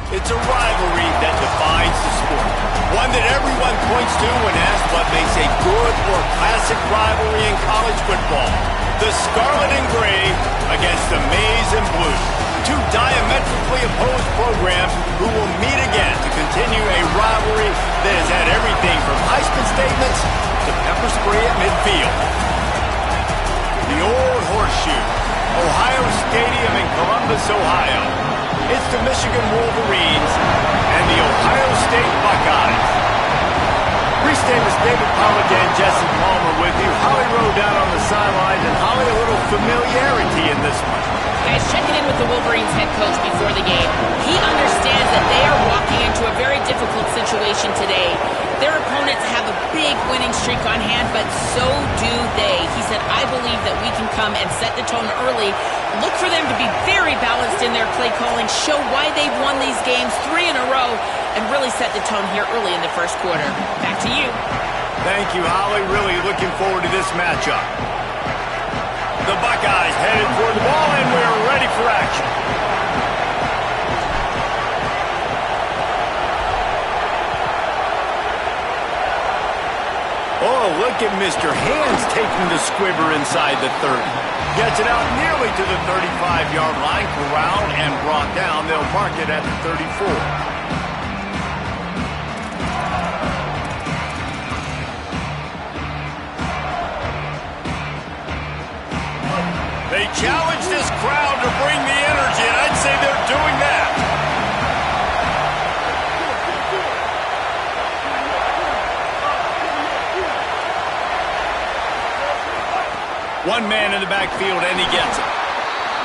It's a rivalry that defines the sport. One that everyone points to when asked what makes a good or classic rivalry in college football. The Scarlet and Gray against the Maize and Blue. Two diametrically opposed programs who will meet again to continue a rivalry that has had everything from Heisman statements to pepper spray at midfield. The Old Horseshoe, Ohio Stadium in Columbus, Ohio. It's the Michigan Wolverines and the Ohio State Buckeyes. Pre-state with David Pollack and Jesse Palmer with you. Holly Rowe down on the sidelines, and Holly, a little familiarity in this one. Guys, checking in with the Wolverines head coach before the game. He understands that they are walking into a very difficult situation today. Their opponents have a big winning streak on hand, but so do they. He said, I believe that we can come and set the tone early. Look for them to be very balanced in their play calling, show why they've won these games 3 in a row, and really set the tone here early in the first quarter. Back to you. Thank you, Holly. Really looking forward to this matchup. The Buckeyes headed for the ball, and we're ready for action. Oh, look at Mr. Hands taking the squibber inside the 30. Gets it out nearly to the 35-yard line, corralled and brought down. They'll mark it at the 34. They challenge this crowd to bring the energy, and I'd say they're doing that. One man in the backfield, and he gets it.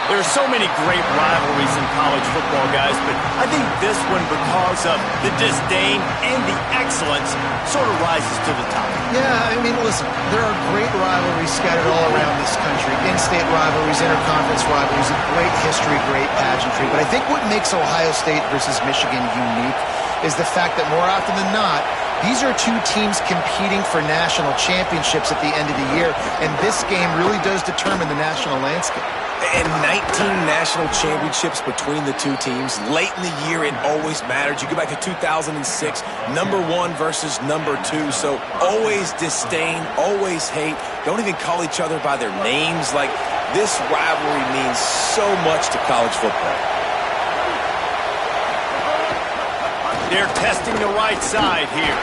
There's so many great rivalries in college football, guys, but I think this one, because of the disdain and the excellence, sort of rises to the top. Yeah, I mean, listen, there are great rivalries scattered all around this country. In-state rivalries, interconference rivalries, great history, great pageantry. But I think what makes Ohio State versus Michigan unique is the fact that more often than not, these are two teams competing for national championships at the end of the year, and this game really does determine the national landscape. And 19 national championships between the two teams. Late in the year, it always mattered. You go back to 2006, #1 versus #2. So always disdain, always hate. Don't even call each other by their names. Like, this rivalry means so much to college football. They're testing the right side here.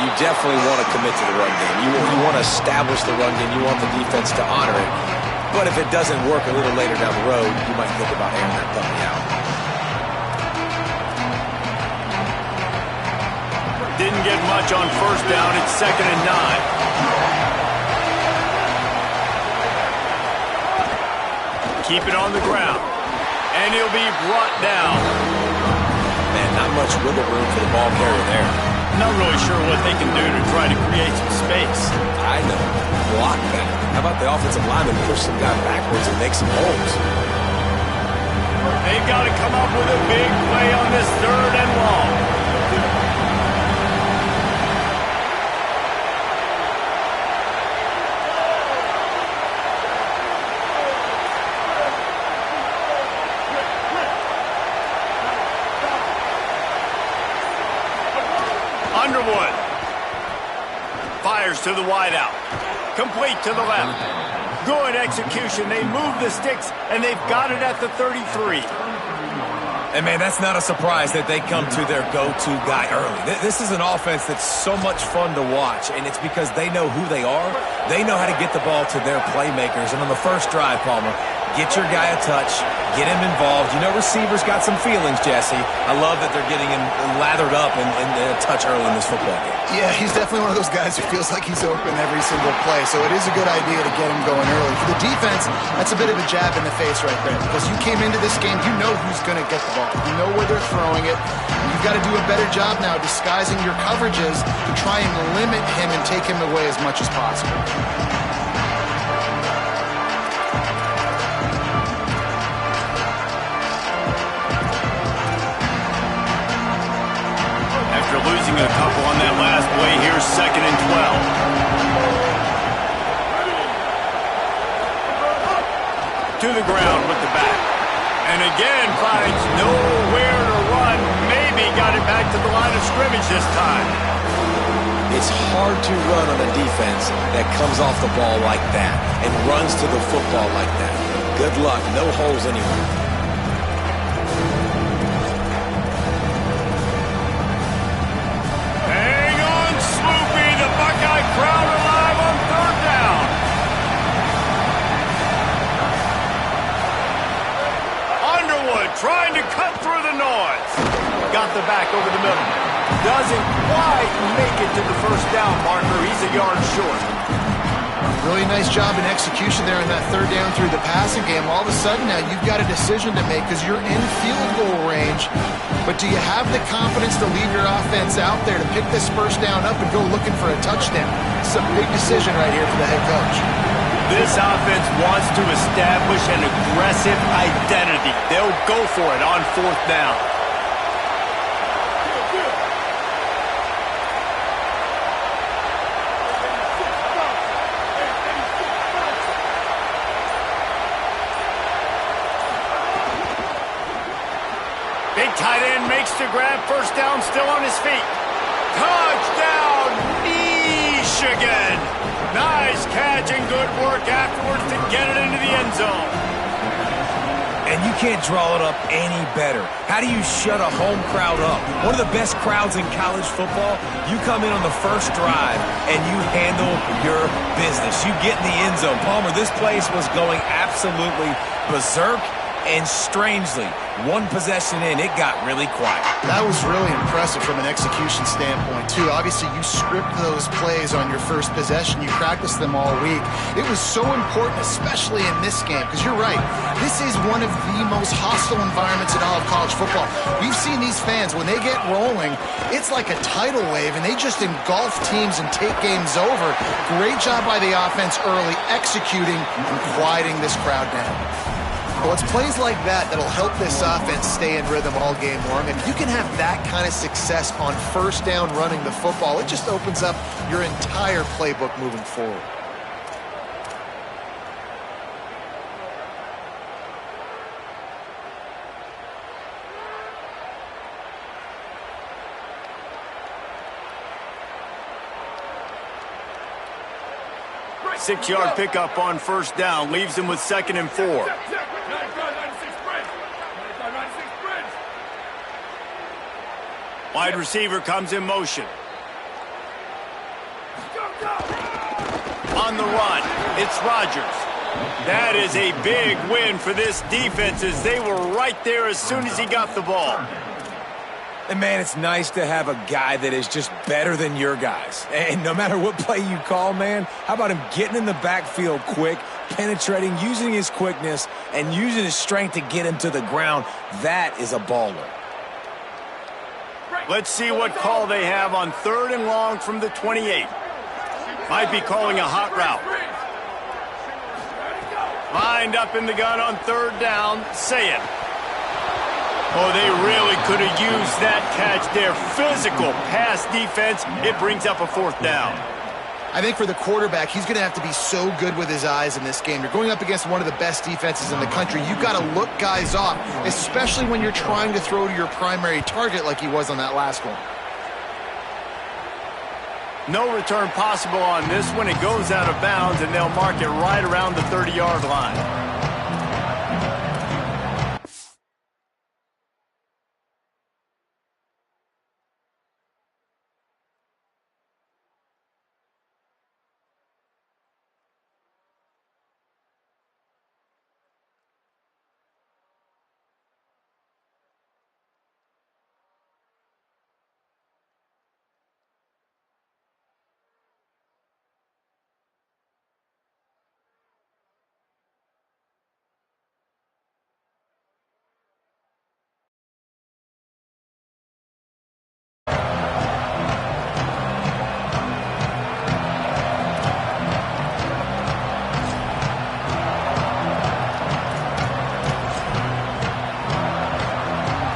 You definitely want to commit to the run game. You want to establish the run game. You want the defense to honor it. But if it doesn't work a little later down the road, you might think about airing that puppy out. Didn't get much on first down. It's 2nd and 9. Keep it on the ground. And he'll be brought down. Man, not much wiggle room for the ball carrier there. Not really sure what they can do to try to create some space. I know. Block that. How about the offensive lineman push some guy backwards and make some holes? They've got to come up with a big play on this 3rd and long. Underwood fires to the wideout. Complete to the left. Good execution. They move the sticks, and they've got it at the 33. And, man, that's not a surprise that they come to their go-to guy early. This is an offense that's so much fun to watch, and it's because they know who they are. They know how to get the ball to their playmakers. And on the first drive, Palmer, get your guy a touch, get him involved. You know receivers got some feelings, Jesse. I love that they're getting him lathered up and a touch early in this football game. Yeah, he's definitely one of those guys who feels like he's open every single play, so it is a good idea to get him going early. For the defense, that's a bit of a jab in the face right there, because you came into this game, you know who's going to get the ball. You know where they're throwing it. You've got to do a better job now disguising your coverages to try and limit him and take him away as much as possible. After losing a couple on that last play, here's 2nd and 12. To the ground with the back. And again finds nowhere to got it back to the line of scrimmage this time. It's hard to run on a defense that comes off the ball like that and runs to the football like that. Good luck. No holes anywhere. Hang on, Sloopy. The Buckeye crowd alive on third down. Underwood trying to cut through the noise. Got the back over the middle. Doesn't quite make it to the first down marker. He's a yard short. Really nice job in execution there in that third down through the passing game. All of a sudden now you've got a decision to make because you're in field goal range. But do you have the confidence to leave your offense out there to pick this first down up and go looking for a touchdown? It's a big decision right here for the head coach. This offense wants to establish an aggressive identity. They'll go for it on fourth down. Big tight end makes the grab. First down, still on his feet. Touchdown, Michigan. Nice catch and good work afterwards to get it into the end zone. And you can't draw it up any better. How do you shut a home crowd up? One of the best crowds in college football. You come in on the first drive and you handle your business. You get in the end zone. Palmer, this place was going absolutely berserk. And strangely, one possession in, it got really quiet. That was really impressive from an execution standpoint, too. Obviously, you script those plays on your first possession. You practice them all week. It was so important, especially in this game, because you're right. This is one of the most hostile environments in all of college football. We've seen these fans, when they get rolling, it's like a tidal wave, and they just engulf teams and take games over. Great job by the offense early, executing and quieting this crowd down. Well, it's plays like that that'll help this offense stay in rhythm all game long. If you can have that kind of success on first down running the football, it just opens up your entire playbook moving forward. Six-yard pickup on first down leaves him with 2nd and 4. Wide receiver comes in motion. On the run, it's Rodgers. That is a big win for this defense as they were right there as soon as he got the ball. And, man, it's nice to have a guy that is just better than your guys. And no matter what play you call, man, how about him getting in the backfield quick, penetrating, using his quickness, and using his strength to get him to the ground? That is a baller. Let's see what call they have on 3rd and long from the 28. Might be calling a hot route. Lined up in the gun on 3rd down, say it. Oh, they really could have used that catch there. Physical pass defense. It brings up a 4th down. I think for the quarterback, he's going to have to be so good with his eyes in this game. You're going up against one of the best defenses in the country. You've got to look guys off, especially when you're trying to throw to your primary target like he was on that last one. No return possible on this one. It goes out of bounds, and they'll mark it right around the 30-yard line.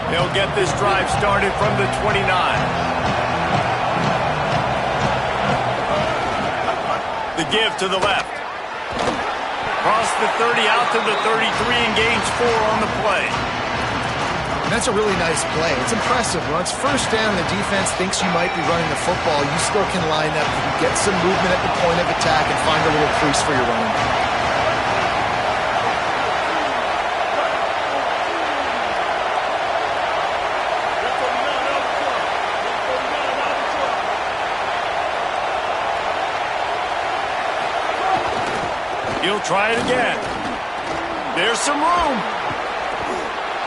They'll get this drive started from the 29. The give to the left. Across the 30 out to the 33 and gains 4 on the play. And that's a really nice play. It's impressive. When it's first down, the defense thinks you might be running the football. You still can line up. You can get some movement at the point of attack and find a little crease for your running back. He'll try it again. There's some room.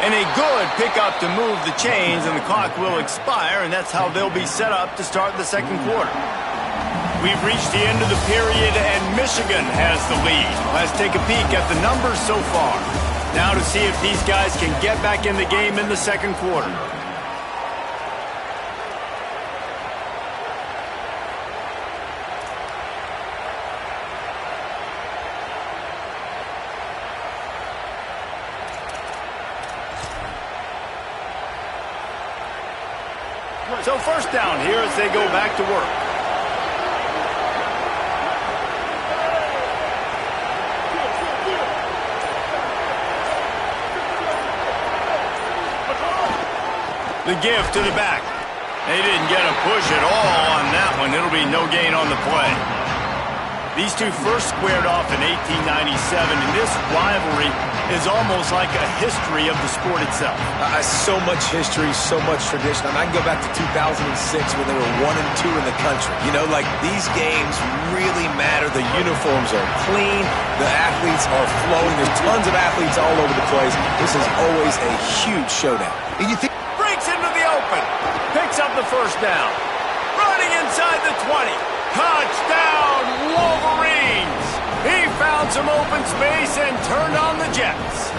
And a good pickup to move the chains, and the clock will expire, and that's how they'll be set up to start the second quarter. We've reached the end of the period, and Michigan has the lead. Let's take a peek at the numbers so far. Now to see if these guys can get back in the game in the second quarter. So first down here as they go back to work. The give to the back. They didn't get a push at all on that one. It'll be no gain on the play. These two first squared off in 1897, and this rivalry is almost like a history of the sport itself. So much history, so much tradition. I can go back to 2006 when they were 1 and 2 in the country. You know, like, these games really matter. The uniforms are clean. The athletes are flowing. There's tons of athletes all over the place. This is always a huge showdown. And you think breaks into the open. Picks up the first down. Running inside the 20. Touchdown, Wolverines! He found some open space and turned on the Jets.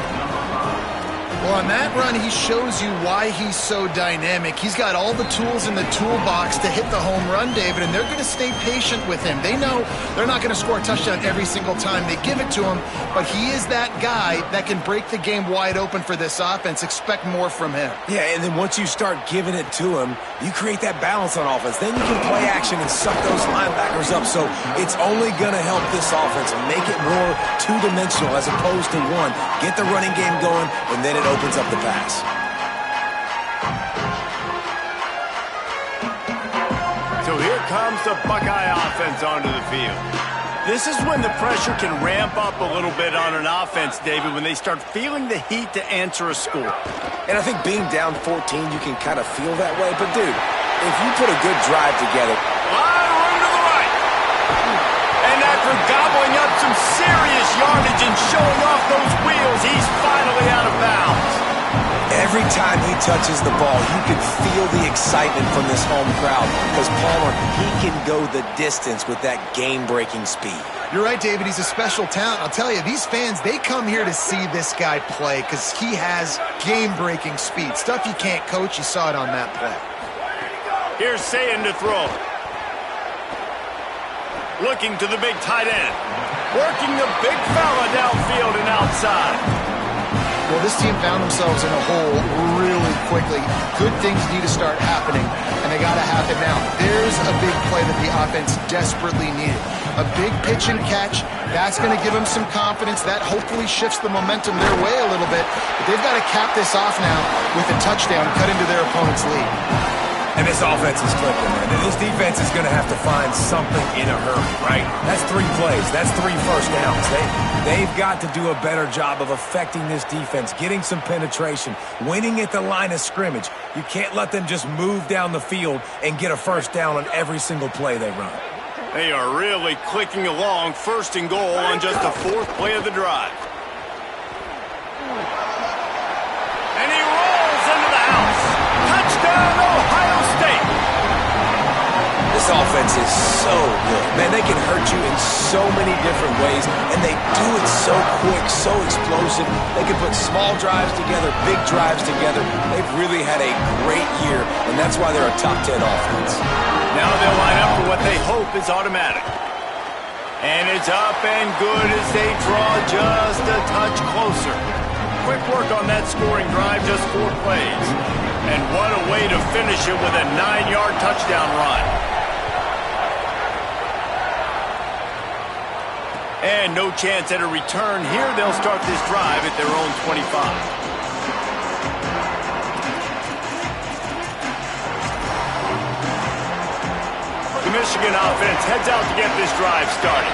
Well, on that run, he shows you why he's so dynamic. He's got all the tools in the toolbox to hit the home run, David, and they're going to stay patient with him. They know they're not going to score a touchdown every single time they give it to him, but he is that guy that can break the game wide open for this offense. Expect more from him. Yeah, and then once you start giving it to him, you create that balance on offense. Then you can play action and suck those linebackers up. So it's only going to help this offense and make it more two-dimensional as opposed to one. Get the running game going, and then it opens up the pass. So here comes the Buckeye offense onto the field. This is when the pressure can ramp up a little bit on an offense, David, when they start feeling the heat to answer a score. And I think being down 14, you can kind of feel that way. But, dude, if you put a good drive together. A lot of room to the right. And after gobbling up some serious yardage and showing off those wheels, he's finally out of bounds. Every time he touches the ball, you can feel the excitement from this home crowd because Palmer, he can go the distance with that game-breaking speed. You're right, David. He's a special talent. I'll tell you, these fans, they come here to see this guy play because he has game-breaking speed. Stuff you can't coach. You saw it on that play. Here's Sayin to throw. Looking to the big tight end. Working the big fella downfield and outside. Well, this team found themselves in a hole really quickly. Good things need to start happening, and they got to happen now. There's a big play that the offense desperately needed. A big pitch and catch. That's going to give them some confidence. That hopefully shifts the momentum their way a little bit. But they've got to cap this off now with a touchdown, cut into their opponent's lead. And this offense is clicking, man. This defense is going to have to find something in a hurry, right? That's 3 plays. That's 3 first downs. They've got to do a better job of affecting this defense, getting some penetration, winning at the line of scrimmage. You can't let them just move down the field and get a first down on every single play they run. They are really clicking along, 1st and goal on just the 4th play of the drive. And he rolls into the house. Touchdown, Ohio State. This offense is so good. Man, they can hurt you in so many different ways, and they do it so quick, so explosive. They can put small drives together, big drives together. They've really had a great year, and that's why they're a top 10 offense. Now they'll line up for what they hope is automatic. And it's up and good as they draw just a touch closer. Quick work on that scoring drive, just 4 plays. And what a way to finish it with a 9-yard touchdown run. And no chance at a return here. They'll start this drive at their own 25. Michigan offense heads out to get this drive started.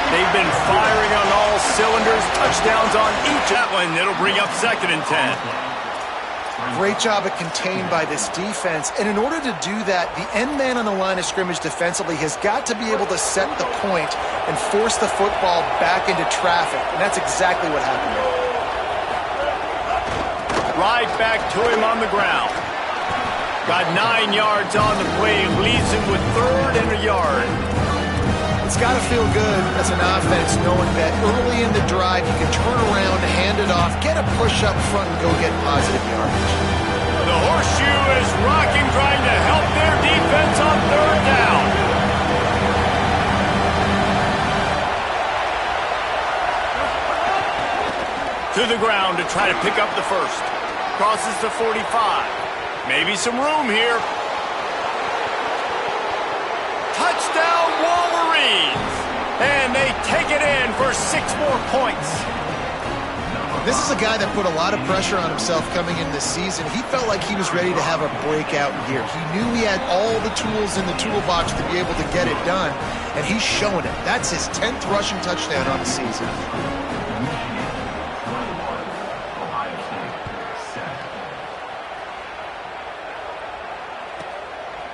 They've been firing on all cylinders, touchdowns on each. That one, it'll bring up 2nd and 10. Great job at contained by this defense. And in order to do that, the end man on the line of scrimmage defensively has got to be able to set the point and force the football back into traffic. And that's exactly what happened there. Right back to him on the ground. Got 9 yards on the play, leaves him with 3rd and a yard. It's got to feel good as an offense knowing that early in the drive you can turn around, hand it off, get a push up front, and go get positive yardage. The horseshoe is rocking, trying to help their defense on 3rd down. To the ground to try to pick up the first. Crosses to 45. Maybe some room here. Touchdown Wolverines! And they take it in for 6 more points. This is a guy that put a lot of pressure on himself coming in this season. He felt like he was ready to have a breakout year. He knew he had all the tools in the toolbox to be able to get it done, and he's showing it. That's his 10th rushing touchdown on the season.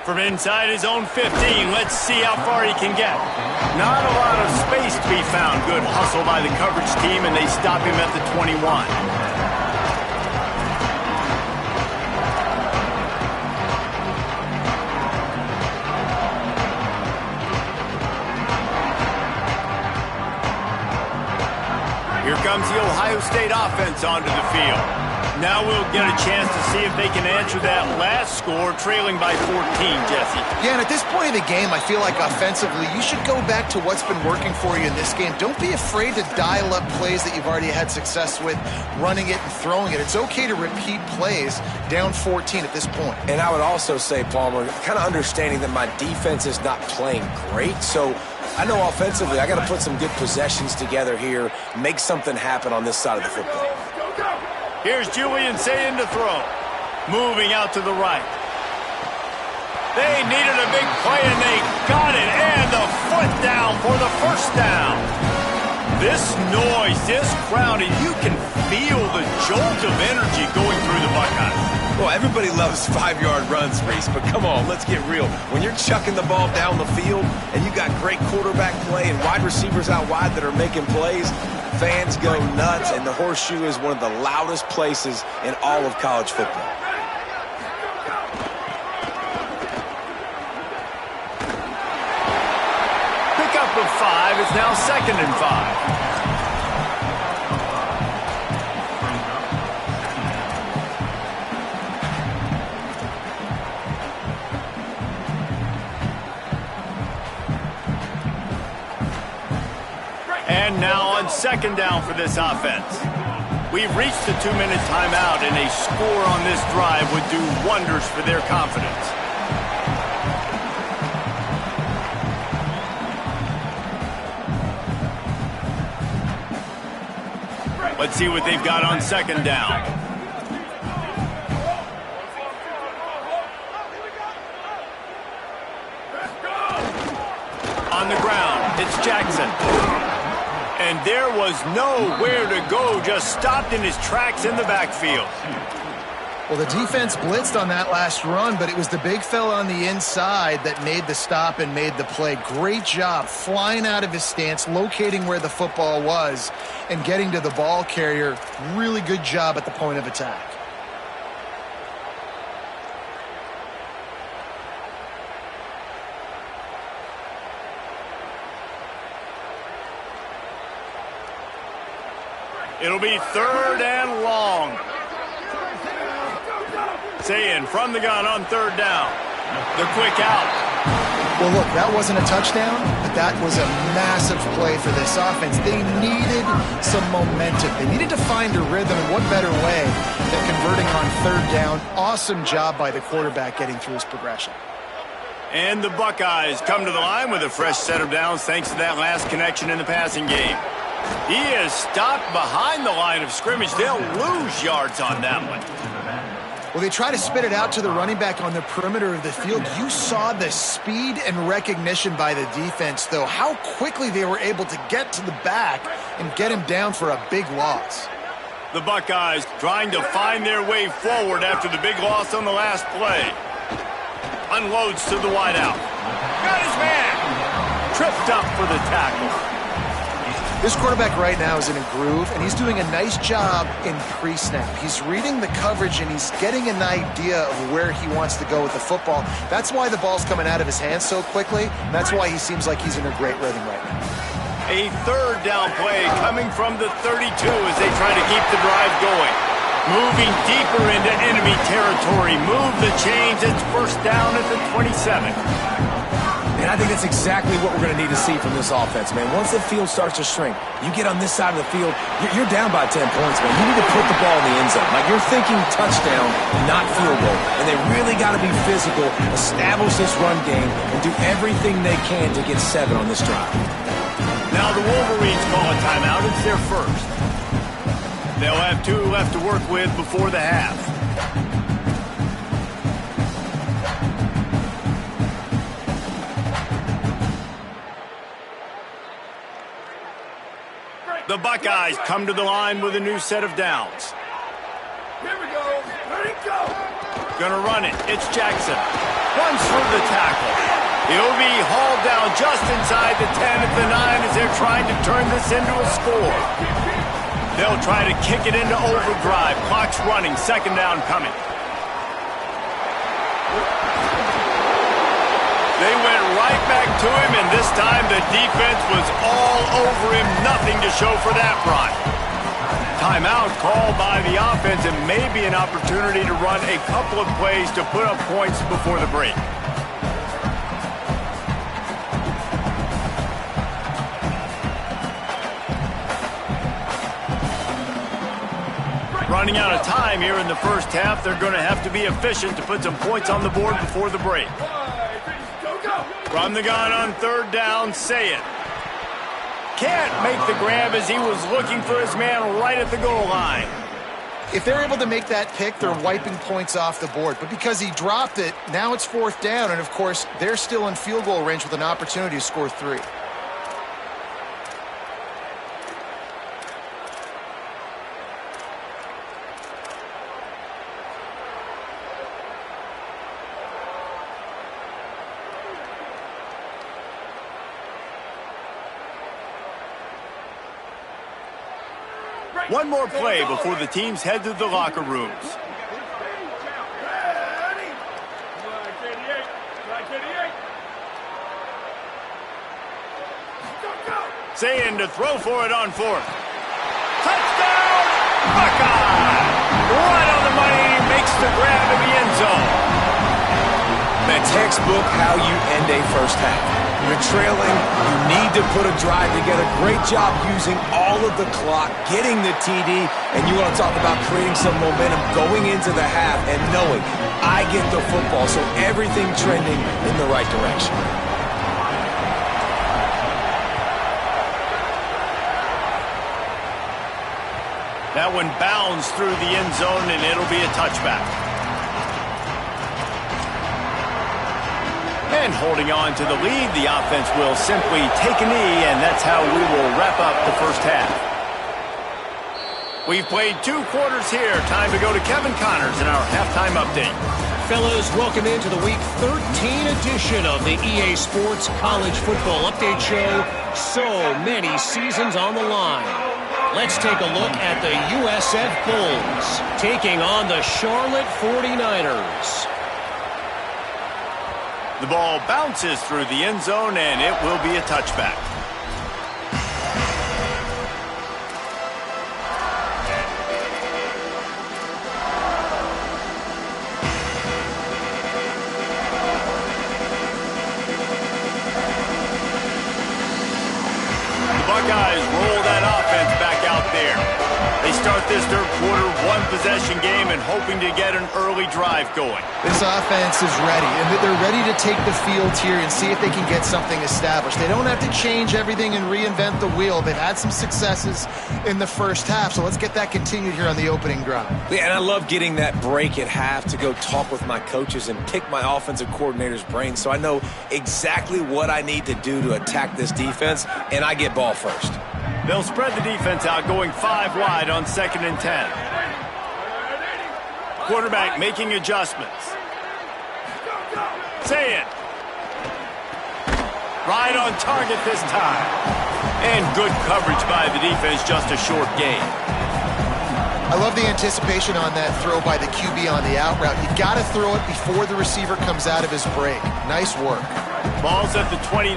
From inside his own 15, let's see how far he can get. Not a lot of space to be found. Good hustle by the coverage team, and they stop him at the 21. Here comes the Ohio State offense onto the field. Now we'll get a chance to see if they can answer that last score, trailing by 14, Jesse. Yeah, and at this point in the game, I feel like offensively, you should go back to what's been working for you in this game. Don't be afraid to dial up plays that you've already had success with, running it and throwing it. It's okay to repeat plays down 14 at this point. And I would also say, Palmer, kind of understanding that my defense is not playing great, so I know offensively I got to put some good possessions together here, make something happen on this side of the football. Here's Julian Sayin to throw. Moving out to the right. They needed a big play, and they got it. And the foot down for the first down. This noise, this crowd, and you can feel the jolt of energy going through the Buckeyes. Well, everybody loves 5-yard runs, Reese, but come on, let's get real. When you're chucking the ball down the field and you got great quarterback play and wide receivers out wide that are making plays, fans go nuts, and the horseshoe is one of the loudest places in all of college football. Pickup of 5. It's now 2nd and 5. And now on 2nd down for this offense. We've reached the 2-minute timeout, and a score on this drive would do wonders for their confidence. Let's see what they've got on 2nd down. On the ground, it's Jackson. And there was nowhere to go, just stopped in his tracks in the backfield. Well, the defense blitzed on that last run, but it was the big fella on the inside that made the stop and made the play. Great job flying out of his stance, locating where the football was, and getting to the ball carrier. Really good job at the point of attack. It'll be 3rd and long. Sayin from the gun on 3rd down. The quick out. Well, look, that wasn't a touchdown, but that was a massive play for this offense. They needed some momentum. They needed to find a rhythm, and what better way than converting on 3rd down. Awesome job by the quarterback getting through his progression. And the Buckeyes come to the line with a fresh set of downs thanks to that last connection in the passing game. He is stopped behind the line of scrimmage. They'll lose yards on that one. Well, they try to spit it out to the running back on the perimeter of the field. You saw the speed and recognition by the defense, though, how quickly they were able to get to the back and get him down for a big loss. The Buckeyes trying to find their way forward after the big loss on the last play. Unloads to the wideout. Got his man. Tripped up for the tackle. This quarterback right now is in a groove, and he's doing a nice job in pre-snap. He's reading the coverage, and he's getting an idea of where he wants to go with the football. That's why the ball's coming out of his hands so quickly, and that's why he seems like he's in a great rhythm right now. A third down play coming from the 32 as they try to keep the drive going. Moving deeper into enemy territory. Move the chains. It's first down at the 27. And I think that's exactly what we're going to need to see from this offense, man. Once the field starts to shrink, you get on this side of the field, you're down by 10 points, man. You need to put the ball in the end zone. Like, you're thinking touchdown, not field goal. And they really got to be physical, establish this run game, and do everything they can to get 7 on this drive. Now the Wolverines call a timeout. It's their first. They'll have 2 left to work with before the half. The Buckeyes come to the line with a new set of downs. Here we go. Ready, go. Gonna run it. It's Jackson. Runs through the tackle. He'll be hauled down just inside the 10 at the 9 as they're trying to turn this into a score. They'll try to kick it into overdrive. Clock's running. Second down coming. They went right back to him, and this time the defense was all over him. Nothing to show for that run. Timeout called by the offense, and maybe an opportunity to run a couple of plays to put up points before the break. Running out of time here in the first half. They're going to have to be efficient to put some points on the board before the break. From the gun on third down, Say It. Can't make the grab as he was looking for his man right at the goal line. If they're able to make that pick, they're wiping points off the board. But because he dropped it, now it's fourth down. And, of course, they're still in field goal range with an opportunity to score 3. One more play before the teams head to the locker rooms. Saying to throw for it on fourth. Touchdown, Buckeye! Right on the money, makes the grab in the end zone. The textbook how you end a first half. You're trailing, you need to put a drive together. Great job using all of the clock, getting the TD, and you want to talk about creating some momentum going into the half and knowing I get the football, so everything trending in the right direction. That one bounds through the end zone, and it'll be a touchback. And holding on to the lead, the offense will simply take a knee, and that's how we will wrap up the first half. We've played 2 quarters here. Time to go to Kevin Connors in our halftime update. Fellas, welcome into the Week 13 edition of the EA Sports College Football Update Show. So many seasons on the line. Let's take a look at the USF Bulls taking on the Charlotte 49ers. The ball bounces through the end zone, and it will be a touchback. The Buckeyes roll that offense back out there. They start this third quarter 1 possession possession game and hoping to get an early drive going. This offense is ready, and they're ready to take the field here and see if they can get something established. They don't have to change everything and reinvent the wheel. They've had some successes in the first half, so let's get that continued here on the opening drive. Yeah, and I love getting that break at half to go talk with my coaches and pick my offensive coordinator's brain so I know exactly what I need to do to attack this defense, and I get ball first. They'll spread the defense out, going 5 wide on 2nd and 10. Quarterback making adjustments. Say it. Right on target this time. And good coverage by the defense, just a short gain. I love the anticipation on that throw by the QB on the out route. You got to throw it before the receiver comes out of his break. Nice work. Ball's at the 29.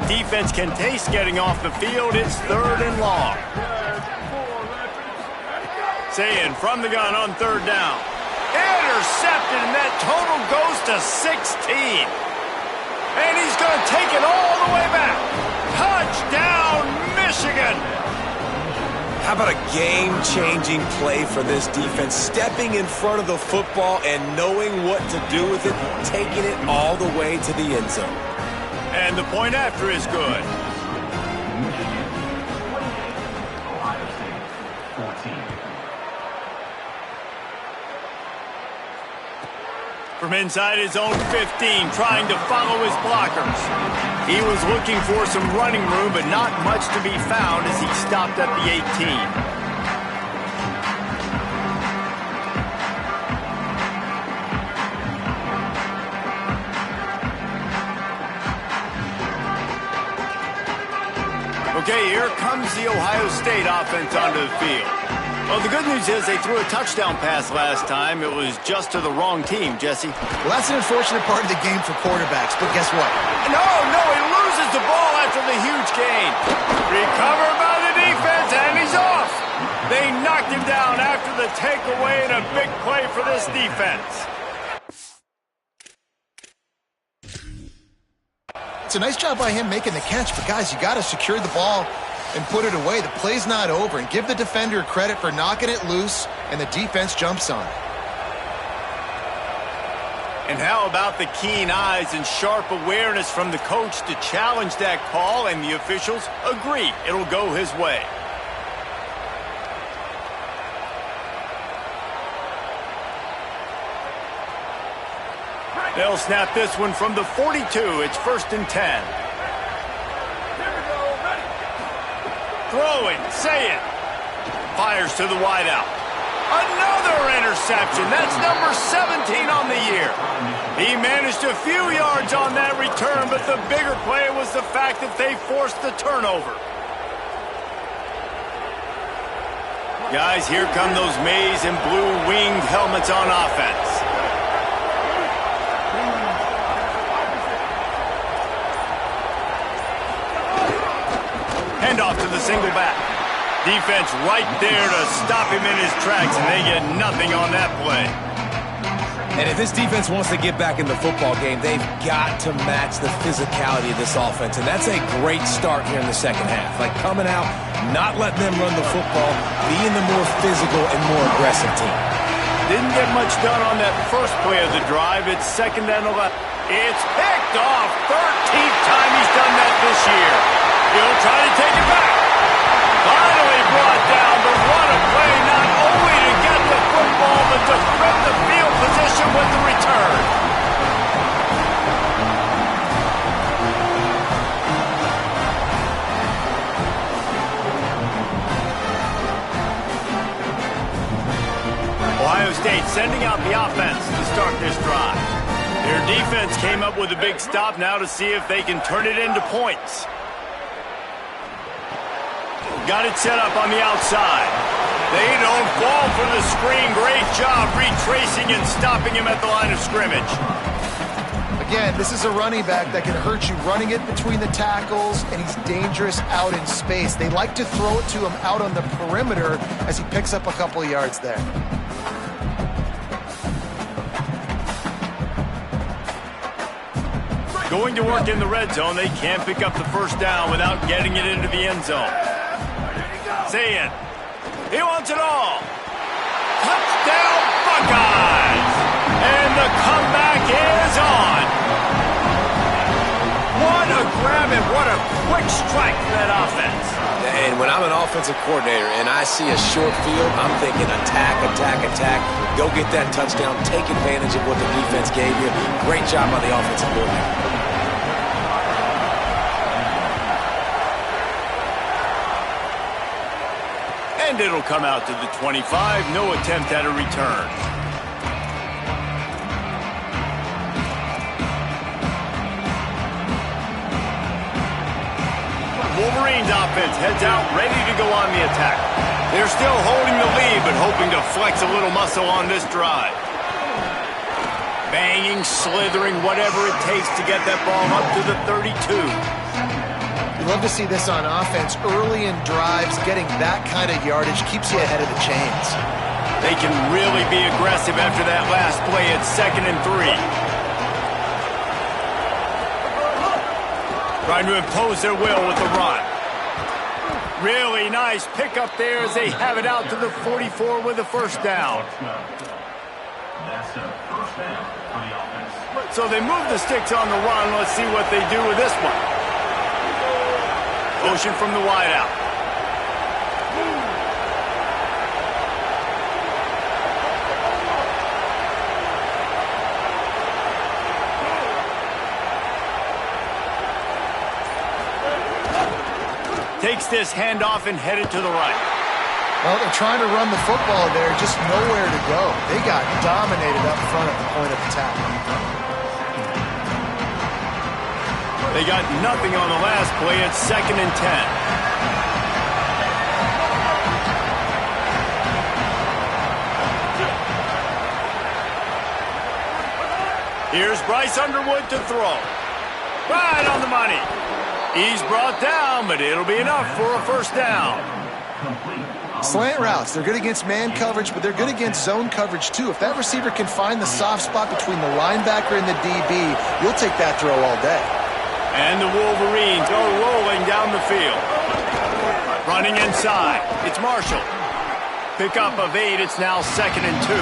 Defense can taste getting off the field. It's 3rd and long. Sayin from the gun on 3rd down. Intercepted, and that total goes to 16. And he's going to take it all the way back. Touchdown, Michigan! How about a game-changing play for this defense? Stepping in front of the football and knowing what to do with it, taking it all the way to the end zone. And the point after is good. From inside his own 15, trying to follow his blockers. He was looking for some running room, but not much to be found as he stopped at the 18. Okay, here comes the Ohio State offense onto the field. Well, the good news is they threw a touchdown pass last time. It was just to the wrong team, Jesse. Well, that's an unfortunate part of the game for quarterbacks, but guess what? No, he loses the ball after the huge gain. Recovered by the defense, and he's off. They knocked him down after the takeaway, and a big play for this defense. It's a nice job by him making the catch, but guys, you got to secure the ball and put it away. The play's not over, and give the defender credit for knocking it loose, and the defense jumps on it. And how about the keen eyes and sharp awareness from the coach to challenge that call, and the officials agree it'll go his way. They'll snap this one from the 42. It's 1st and 10. Throwing, say it. Fires to the wideout. Another interception. That's number 17 on the year. He managed a few yards on that return, but the bigger play was the fact that they forced the turnover. Guys, here come those maize and blue winged helmets on offense. Handoff to the single back. Defense right there to stop him in his tracks, and they get nothing on that play. And if this defense wants to get back in the football game, they've got to match the physicality of this offense, and that's a great start here in the second half. Like coming out, not letting them run the football, being the more physical and more aggressive team. Didn't get much done on that first play of the drive. It's 2nd and 11. It's picked off. 13th time he's done that this year. He'll try to take it back. Finally brought down, but what a play, not only to get the football, but to flip the field position with the return. Ohio State sending out the offense to start this drive. Their defense came up with a big stop now to see if they can turn it into points. Got it set up on the outside. They don't fall for the screen. Great job retracing and stopping him at the line of scrimmage. Again, this is a running back that can hurt you, running it between the tackles, and he's dangerous out in space. They like to throw it to him out on the perimeter as he picks up a couple of yards there. Going to work in the red zone, they can't pick up the first down without getting it into the end zone. Say it. He wants it all. Touchdown, Buckeyes! And the comeback is on. What a grab and what a quick strike for that offense. And when I'm an offensive coordinator and I see a short field, I'm thinking attack, attack, attack. Go get that touchdown. Take advantage of what the defense gave you. Great job by the offensive coordinator. And it'll come out to the 25. No attempt at a return. Wolverines offense heads out, ready to go on the attack. They're still holding the lead, but hoping to flex a little muscle on this drive. Banging, slithering, whatever it takes to get that ball up to the 32. You love to see this on offense. Early in drives, getting that kind of yardage keeps you ahead of the chains. They can really be aggressive after that last play at 2nd and 3. Trying to impose their will with the run. Really nice pickup there as they have it out to the 44 with a first down. That's a first down for the offense. So they move the sticks on the run. Let's see what they do with this one. Motion from the wideout. Takes this handoff and headed to the right. Well, they're trying to run the football there, just nowhere to go. They got dominated up front at the point of attack. They got nothing on the last play at 2nd and 10. Here's Bryce Underwood to throw. Right on the money. He's brought down, but it'll be enough for a first down. Slant routes, they're good against man coverage, but they're good against zone coverage too. If that receiver can find the soft spot between the linebacker and the DB, you'll take that throw all day. And the Wolverines are rolling down the field. Running inside, it's Marshall. Pickup of 8, it's now 2nd and 2.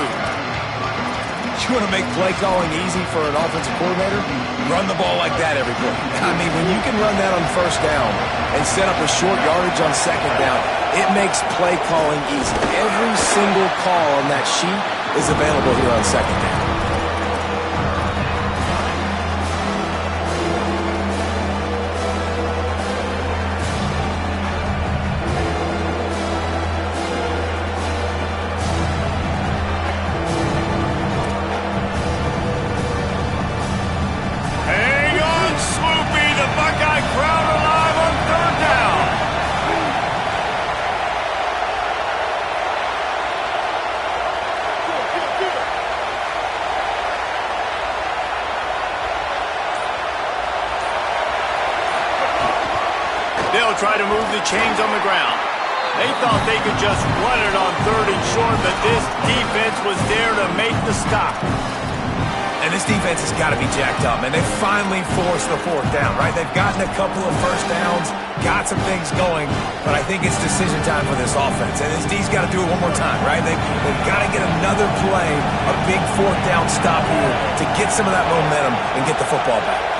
You want to make play calling easy for an offensive coordinator? Run the ball like that every play. I mean, when you can run that on first down and set up a short yardage on 2nd down, it makes play calling easy. Every single call on that sheet is available here on 2nd down. They'll try to move the chains on the ground. They thought they could just run it on 3rd and short, but this defense was there to make the stop. And this defense has got to be jacked up, and they finally forced the 4th down, right? They've gotten a couple of first downs, got some things going, but I think it's decision time for this offense. And this D's got to do it one more time, right? They've got to get another play, a big 4th down stop here to get some of that momentum and get the football back.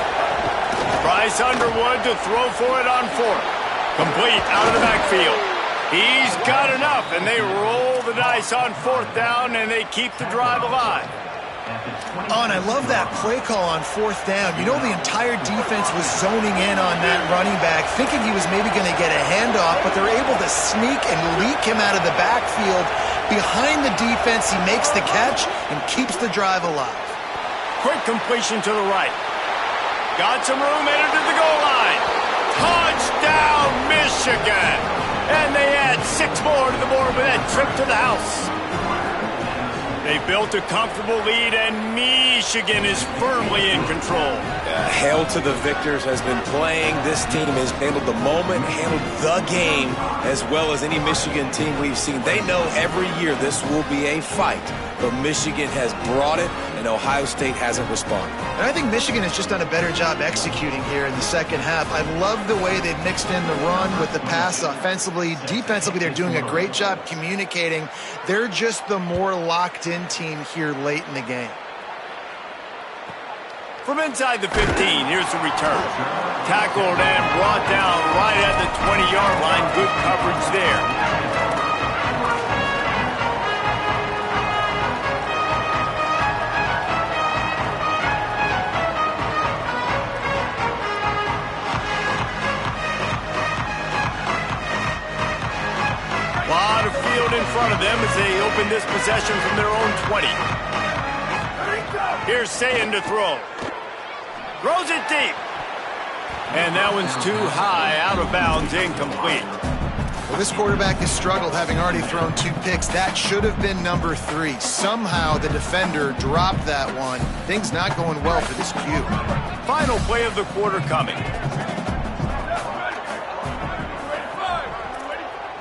Bryce Underwood to throw for it on 4th. Complete out of the backfield. He's got enough, and they roll the dice on 4th down, and they keep the drive alive. Oh, and I love that play call on 4th down. You know, the entire defense was zoning in on that running back, thinking he was maybe going to get a handoff, but they're able to sneak and leak him out of the backfield. Behind the defense, he makes the catch and keeps the drive alive. Quick completion to the right. Got some room, headed to the goal line. Touchdown, Michigan! And they add 6 more to the board with that trip to the house. They built a comfortable lead, and Michigan is firmly in control. Hail to the victors has been playing. This team has handled the moment, handled the game, as well as any Michigan team we've seen. They know every year this will be a fight, but Michigan has brought it, and Ohio State hasn't responded. And I think Michigan has just done a better job executing here in the second half. I love the way they've mixed in the run with the pass offensively. Defensively, they're doing a great job communicating. They're just the more locked-in team here late in the game. From inside the 15, here's the return. Tackled and brought down right at the 20-yard line. Good coverage there. A lot of field in front of them as they open this possession from their own 20. Here's Sayin to throw. Throws it deep. And that one's too high, out of bounds, incomplete. Well, this quarterback has struggled, having already thrown 2 picks. That should have been number 3. Somehow the defender dropped that one. Things not going well for this Q. Final play of the quarter coming.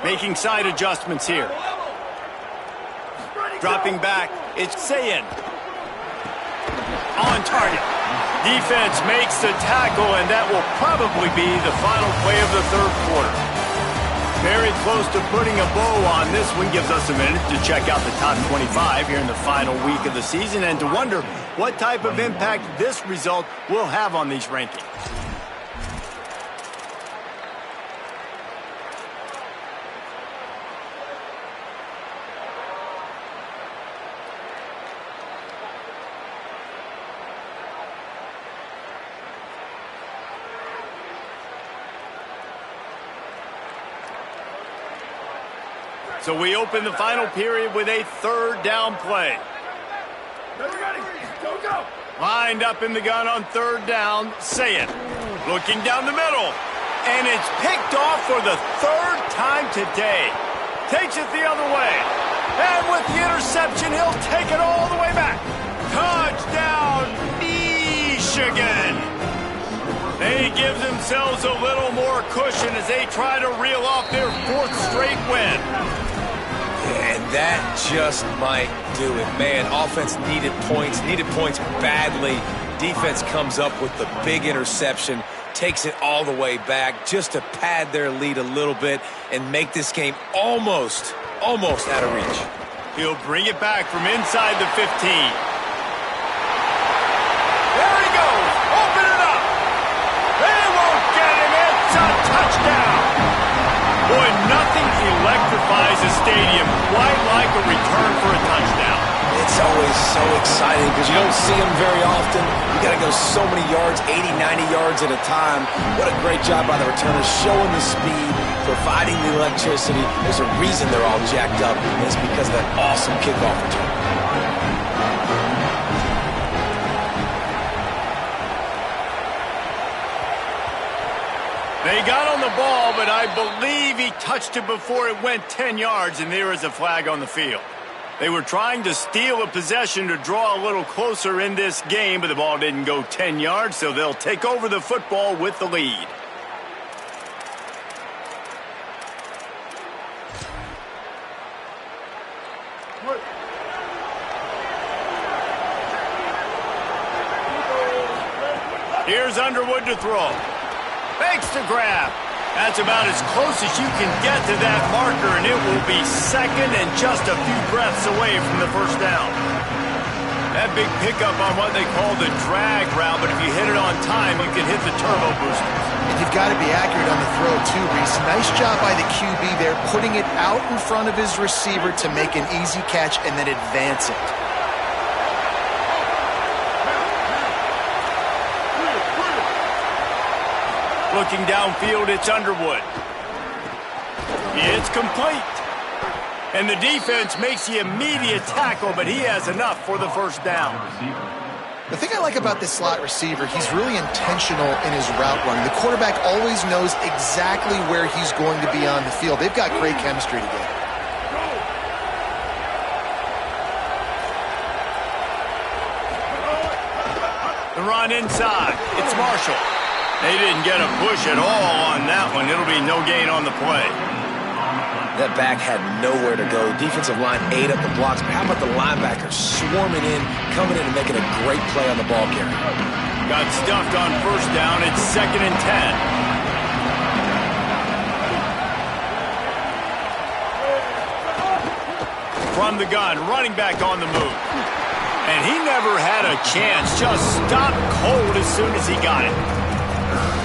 Making side adjustments here. Dropping back, it's Sayin. On target. Defense makes the tackle, and that will probably be the final play of the third quarter. Very close to putting a bow on this one. Gives us a minute to check out the top 25 here in the final week of the season and to wonder what type of impact this result will have on these rankings. So we open the final period with a third down play. Everybody, go, go! Lined up in the gun on third down, Sayin. Looking down the middle. And it's picked off for the third time today. Takes it the other way. And with the interception, he'll take it all the way back. Touchdown, Michigan. They give themselves a little more cushion as they try to reel off their 4th straight win. And that just might do it. Man, offense needed points badly. Defense comes up with the big interception, takes it all the way back just to pad their lead a little bit and make this game almost out of reach. He'll bring it back from inside the 15. There he goes. Open it up. They won't get him. It's a touchdown. Boy, nothing electrifies a stadium quite like a return for a touchdown. It's always so exciting because you don't see them very often. You got to go so many yards, 80, 90 yards at a time. What a great job by the returners, showing the speed, providing the electricity. There's a reason they're all jacked up, and it's because of that awesome kickoff return. They got on the ball, but I believe he touched it before it went 10 yards, and there is a flag on the field. They were trying to steal a possession to draw a little closer in this game, but the ball didn't go 10 yards, so they'll take over the football with the lead. Here's Underwood to throw. Fakes the grab. That's about as close as you can get to that marker, and it will be second and just a few breaths away from the first down. That big pickup on what they call the drag route, but if you hit it on time, you can hit the turbo boosters. And you've got to be accurate on the throw, too, Reese. Nice job by the QB there, putting it out in front of his receiver to make an easy catch and then advance it. Looking downfield, it's Underwood. It's complete. And the defense makes the immediate tackle, but he has enough for the first down. The thing I like about this slot receiver, he's really intentional in his route running. The quarterback always knows exactly where he's going to be on the field. They've got great chemistry together. The run inside. It's Marshall. They didn't get a push at all on that one. It'll be no gain on the play. That back had nowhere to go. Defensive line ate up the blocks, but how about the linebackers swarming in, coming in and making a great play on the ball carrier? Got stuffed on first down. It's 2nd and 10. From the gun, running back on the move. And he never had a chance. Just stopped cold as soon as he got it.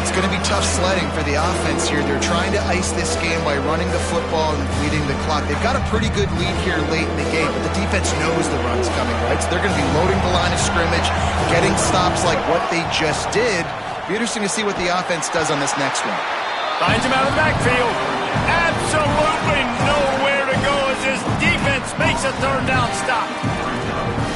It's going to be tough sledding for the offense here. They're trying to ice this game by running the football and bleeding the clock. They've got a pretty good lead here late in the game, but the defense knows the run's coming, right? So they're going to be loading the line of scrimmage, getting stops like what they just did. Be interesting to see what the offense does on this next one. Finds him out of the backfield. Absolutely nowhere to go as his defense makes a 3rd down stop.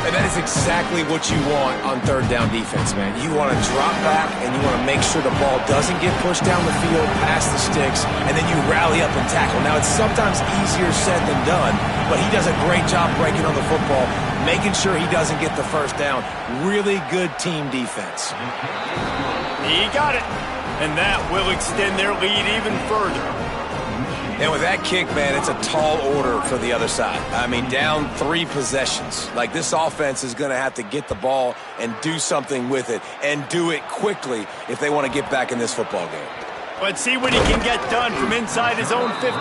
And that is exactly what you want on 3rd down defense, man. You want to drop back, and you want to make sure the ball doesn't get pushed down the field past the sticks, and then you rally up and tackle. Now, it's sometimes easier said than done, but he does a great job breaking on the football, making sure he doesn't get the 1st down. Really good team defense. He got it, and that will extend their lead even further. And with that kick, man, it's a tall order for the other side. I mean, down 3 possessions. Like, this offense is going to have to get the ball and do something with it, and do it quickly if they want to get back in this football game. Let's see what he can get done from inside his own 15.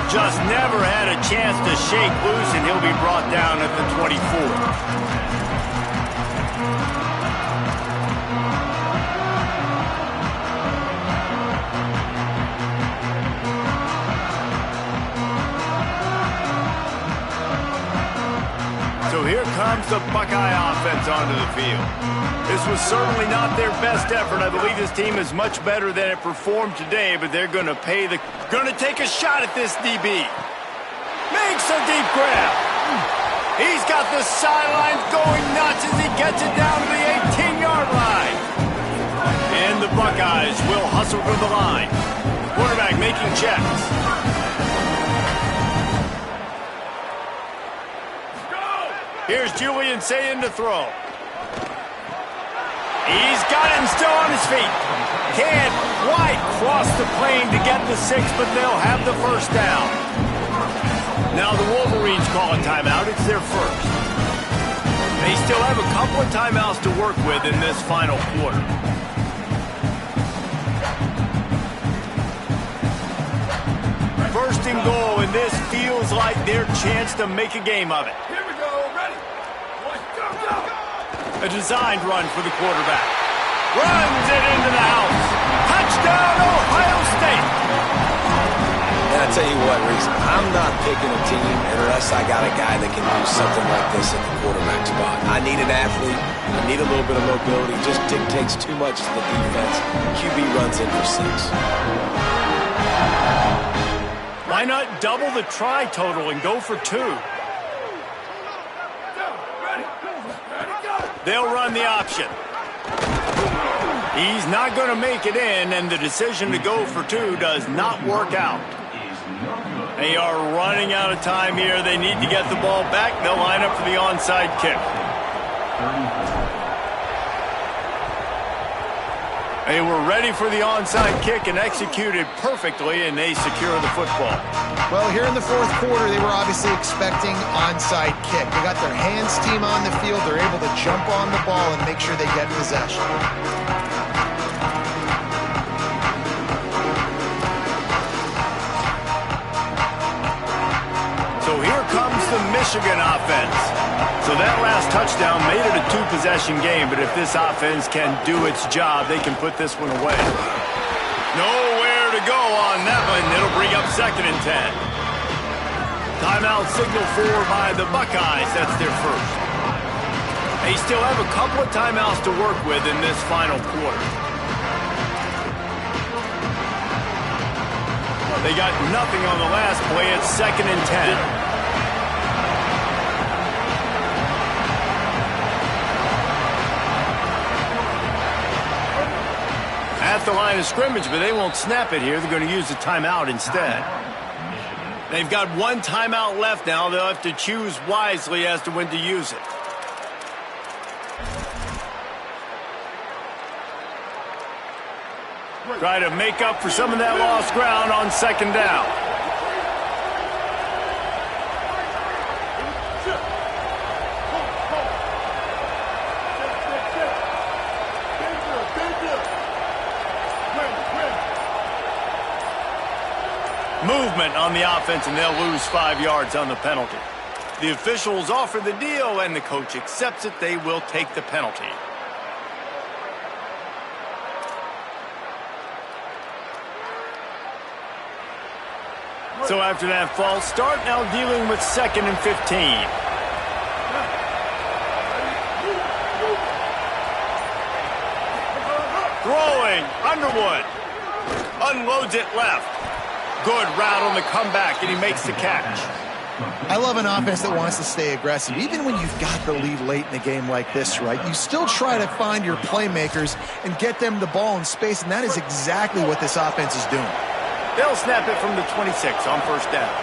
Just never had a chance to shake loose, and he'll be brought down at the 24. So here comes the Buckeye offense onto the field. This was certainly not their best effort. I believe this team is much better than it performed today, but they're going to take a shot at this DB. Makes a deep grab. He's got the sidelines going nuts as he gets it down to the 18-yard line. And the Buckeyes will hustle to the line. Quarterback making checks. Here's Julian Sayin to throw. He's got it and still on his feet. Can't quite cross the plane to get the 6, but they'll have the 1st down. Now the Wolverines call a timeout. It's their 1st. They still have a couple of timeouts to work with in this final quarter. First and goal, and this feels like their chance to make a game of it. A designed run for the quarterback. Runs it into the house. Touchdown, Ohio State. And I tell you what, Reese, I'm not picking a team unless I got a guy that can do something like this at the quarterback spot. I need an athlete. I need a little bit of mobility. Just dictates too much to the defense. QB runs in for 6. Why not double the try total and go for 2? They'll run the option. He's not going to make it in, and the decision to go for 2 does not work out. They are running out of time here. They need to get the ball back. They'll line up for the onside kick. They were ready for the onside kick and executed perfectly, and they secure the football. Well, here in the 4th quarter, they were obviously expecting onside kick. They got their hands team on the field. They're able to jump on the ball and make sure they get possession. So here comes the Michigan offense. So that last touchdown made it a 2-possession game, but if this offense can do its job, they can put this one away. Nowhere to go on that one. It'll bring up 2nd and 10. Timeout signal for by the Buckeyes. That's their 1st. They still have a couple of timeouts to work with in this final quarter. They got nothing on the last play. It's 2nd and 10. At the line of scrimmage, but they won't snap it here. They're going to use the timeout instead. They've got 1 timeout left now. They'll have to choose wisely as to when to use it. Try to make up for some of that lost ground on 2nd down. movement on the offense, and they'll lose 5 yards on the penalty. The officials offer the deal, and the coach accepts it. They will take the penalty. So after that false start, now dealing with 2nd and 15. Throwing, Underwood. Unloads it left. Good route on the comeback, and he makes the catch. I love an offense that wants to stay aggressive. Even when you've got the lead late in a game like this, right, you still try to find your playmakers and get them the ball in space, and that is exactly what this offense is doing. They'll snap it from the 26 on first down.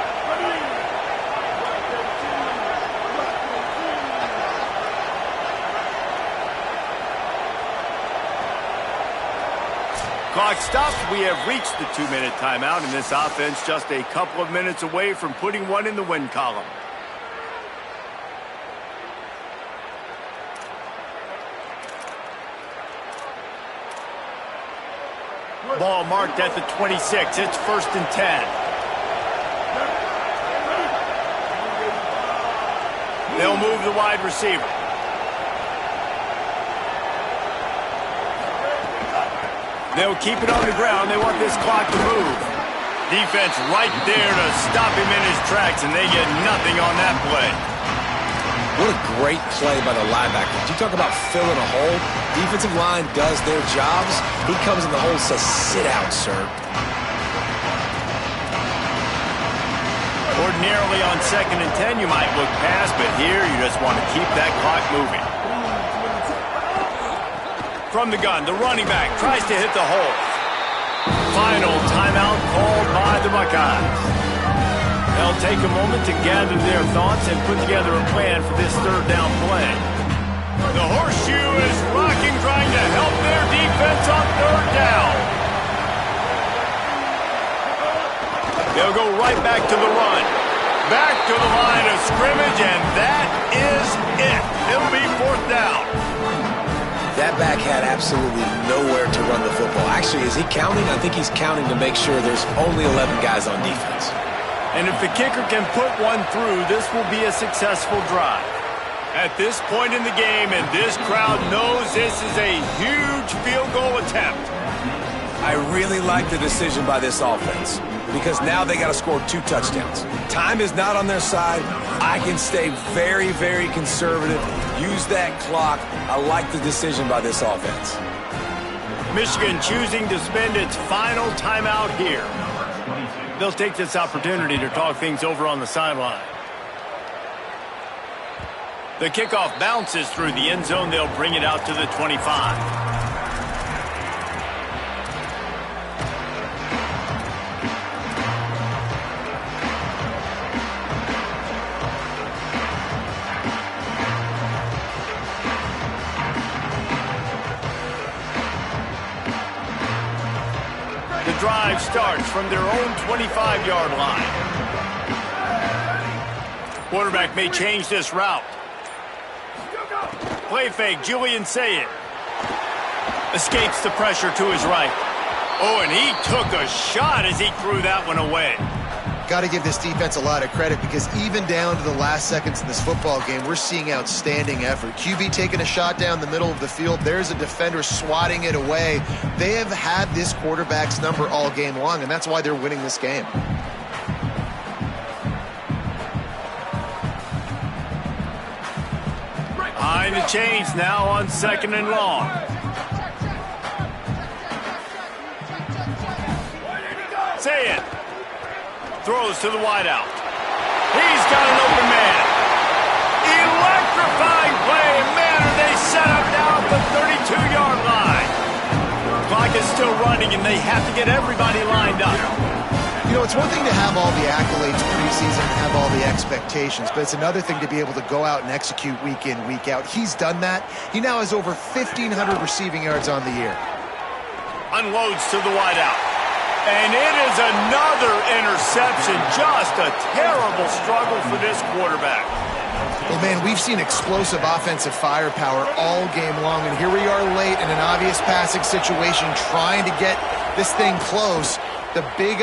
Clock stops. We have reached the 2-minute timeout, and this offense just a couple of minutes away from putting one in the win column. Ball marked at the 26. It's 1st and 10. They'll move the wide receiver. They'll keep it on the ground. They want this clock to move. Defense right there to stop him in his tracks, and they get nothing on that play. What a great play by the linebacker. You talk about filling a hole. Defensive line does their jobs. He comes in the hole and says, sit out, sir. Ordinarily on 2nd and 10, you might look past, but here you just want to keep that clock moving. From the gun, the running back tries to hit the hole. Final timeout called by the Buckeyes. They'll take a moment to gather their thoughts and put together a plan for this 3rd down play. The horseshoe is rocking, trying to help their defense on 3rd down. They'll go right back to the run. Back to the line of scrimmage, and that is it. It'll be 4th down. That back had absolutely nowhere to run the football. Actually, is he counting? I think he's counting to make sure there's only 11 guys on defense. And if the kicker can put one through, this will be a successful drive. At this point in the game, and this crowd knows this is a huge field goal attempt. I really like the decision by this offense because now they got to score 2 touchdowns. Time is not on their side. I can stay very, very conservative. Use that clock. I like the decision by this offense. Michigan choosing to spend its final timeout here. They'll take this opportunity to talk things over on the sideline. The kickoff bounces through the end zone. They'll bring it out to the 25. The drive starts from their own 25-yard line. Quarterback may change this route. Play fake, Julian Sayed. Escapes the pressure to his right. Oh, and he took a shot as he threw that one away. Got to give this defense a lot of credit because even down to the last seconds of this football game, we're seeing outstanding effort. QB taking a shot down the middle of the field. There's a defender swatting it away. They have had this quarterback's number all game long, and that's why they're winning this game. Behind the chains now on 2nd and long. Say it. Throws to the wideout. He's got an open man. Electrifying play. Man, are they set up now at the 32-yard line. Clock is still running, and they have to get everybody lined up. You know, it's one thing to have all the accolades preseason and have all the expectations, but it's another thing to be able to go out and execute week in, week out. He's done that. He now has over 1,500 receiving yards on the year. Unloads to the wideout. And it is another interception. Just a terrible struggle for this quarterback. Well, man, we've seen explosive offensive firepower all game long, and here we are late in an obvious passing situation trying to get this thing close. The big